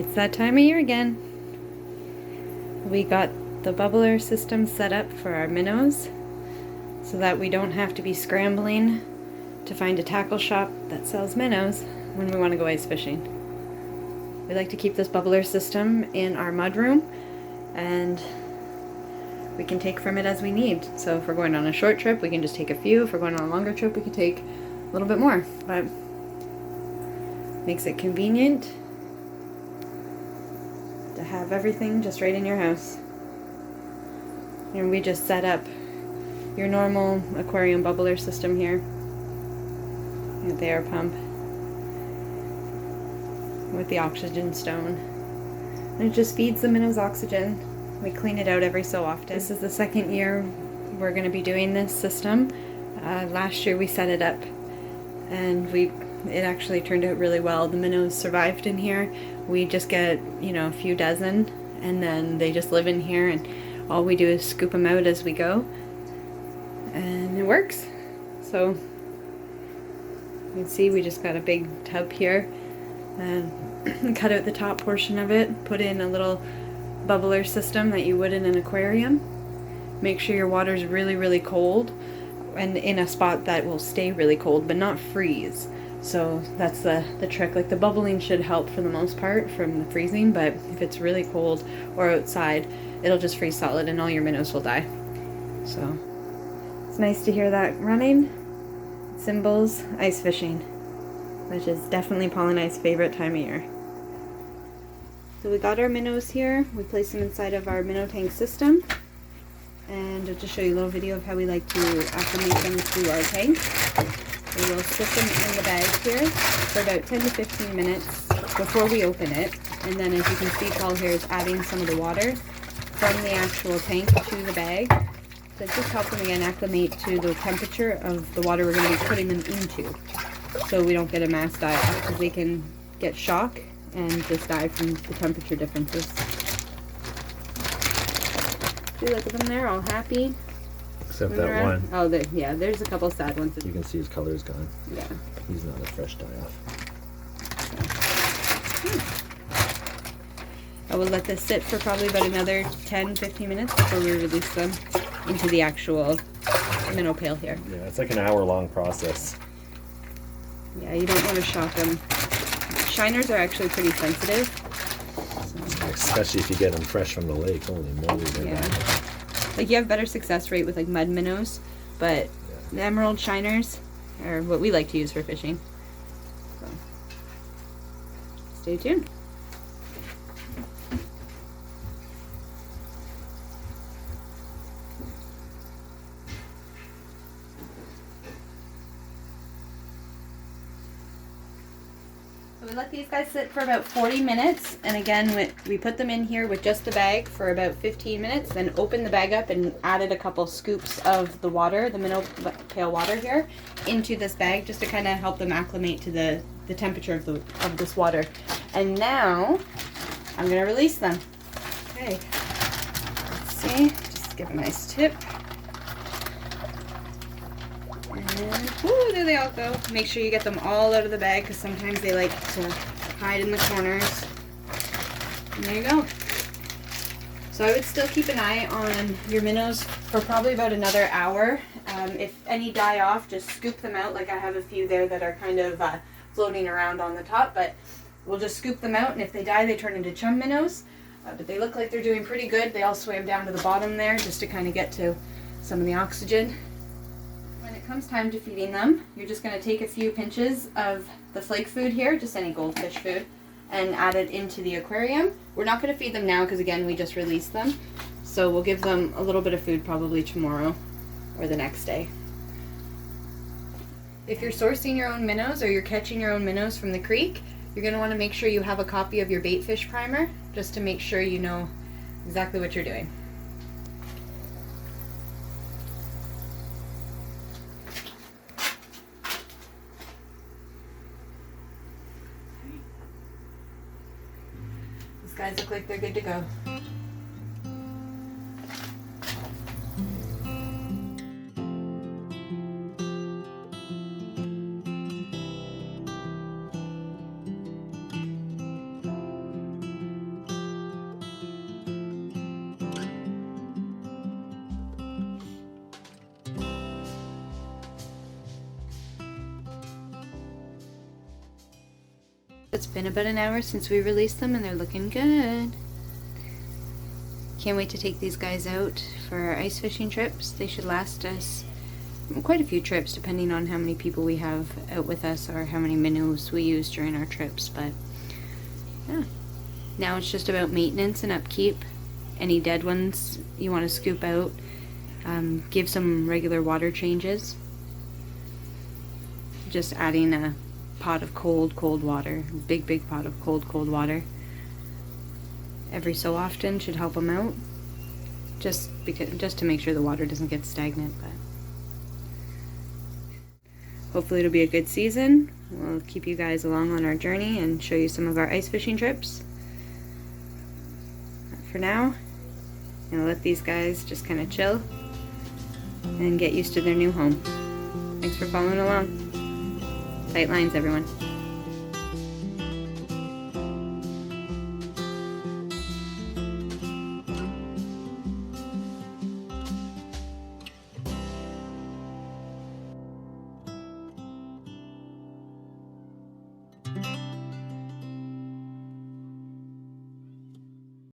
It's that time of year again. We got the bubbler system set up for our minnows so that we don't have to be scrambling to find a tackle shop that sells minnows when we want to go ice fishing. We like to keep this bubbler system in our mud room, and we can take from it as we need. So if we're going on a short trip, we can just take a few. If we're going on a longer trip, we can take a little bit more. But makes it convenient to have everything just right in your house. And we just set up your normal aquarium bubbler system here with the air pump with the oxygen stone, and it just feeds the minnows oxygen. We clean it out every so often. This is the second year we're going to be doing this system. Last year we set it up and it actually turned out really well. The minnows survived in here. We just get, a few dozen, and then they just live in here, and all we do is scoop them out as we go, and it works. So you can see we just got a big tub here and cut out the top portion of it, put in a little bubbler system that you would in an aquarium. Make sure your water's really, really cold and in a spot that will stay really cold but not freeze. So that's the trick. Like, the bubbling should help for the most part from the freezing, but if it's really cold or outside, it'll just freeze solid and all your minnows will die. So it's nice to hear that running. Symbols ice fishing, which is definitely Paul and I's favorite time of year. So we got our minnows here. We place them inside of our minnow tank system, and I'll just show you a little video of how we like to acclimate them to our tank. We will sit them in the bag here for about 10 to 15 minutes before we open it, and then as you can see, Paul here is adding some of the water from the actual tank to the bag to just help them again acclimate to the temperature of the water we're going to be putting them into, so we don't get a mass die-off, because they can get shock and just die from the temperature differences. See, look at them there, all happy. Except that one. Oh, yeah, there's a couple sad ones. You can see his color is gone. Yeah. He's not a fresh die-off. I will let this sit for probably about another 10-15 minutes before we release them into the actual minnow pail here. Yeah, it's like an hour-long process. Yeah, you don't want to shock them. Shiners are actually pretty sensitive. Especially if you get them fresh from the lake. Holy moly, they're bad. Like, you have better success rate with like mud minnows, but the emerald shiners are what we like to use for fishing. So stay tuned. So we let these guys sit for about 40 minutes, and again we put them in here with just the bag for about 15 minutes, then open the bag up and added a couple scoops of the water, the minnow pail water here, into this bag just to kind of help them acclimate to the temperature of this water. And now I'm going to release them. Okay, let's see, just give a nice tip. And, whoo, there they all go. Make sure you get them all out of the bag, because sometimes they like to hide in the corners. And there you go. So I would still keep an eye on your minnows for probably about another hour. If any die off, just scoop them out. Like, I have a few there that are kind of floating around on the top, but we'll just scoop them out, and if they die, they turn into chum minnows. But they look like they're doing pretty good. They all swam down to the bottom there just to kind of get to some of the oxygen. When it comes time to feeding them, you're just going to take a few pinches of the flake food here, just any goldfish food, and add it into the aquarium. We're not going to feed them now because, again, we just released them. So we'll give them a little bit of food probably tomorrow or the next day. If you're sourcing your own minnows or you're catching your own minnows from the creek, you're going to want to make sure you have a copy of your bait fish primer, just to make sure you know exactly what you're doing. These guys look like they're good to go. It's been about an hour since we released them and they're looking good. Can't wait to take these guys out for our ice fishing trips. They should last us quite a few trips depending on how many people we have out with us or how many minnows we use during our trips. But yeah, now it's just about maintenance and upkeep. Any dead ones you want to scoop out, give some regular water changes. Just adding a pot of cold water, big pot of cold water every so often should help them out, just to make sure the water doesn't get stagnant. But hopefully it'll be a good season. We'll keep you guys along on our journey and show you some of our ice fishing trips. But for now, I'm gonna let these guys just kind of chill and get used to their new home. Thanks for following along. Tight lines, everyone.